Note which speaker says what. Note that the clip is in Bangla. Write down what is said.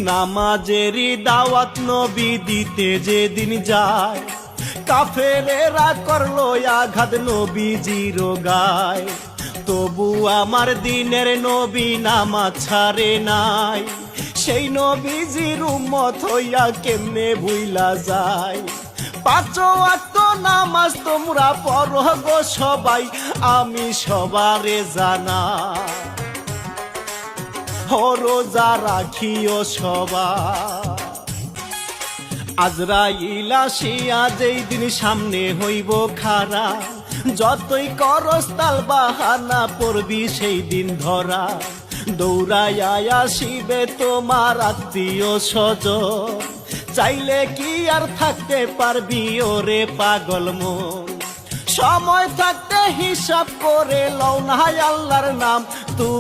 Speaker 1: নামাজেরই দাওয়াত নবী দিতে যেদিন যায়, কাফেরেরা করলো আঘাত নবীজির গায়। তবু আমার দিনের নবী নামাজ ছাড়ে নাই, সেই নবীজির উম্মত হইয়া কেমনে ভুইলা যায়। পাঁচ ওয়াক্ত নামাজ তোমরা পড়ো গো সবাই, আমি সবারে জানা রোজা রাখিও সবাই। আজরাইল আসিয়া যেই দিন সামনে হইব খাড়া, যতই করস তাল বাহানা পড়বি সেই দিন ধরা। দৌড়াইয়া আসিবে তোমার আত্মীয় স্বজন, চাইলে কি আর থাকতে পারবি ওরে পাগল মন। সময় থাকতে হিসাব করে লও না আল্লাহর নাম তুমি।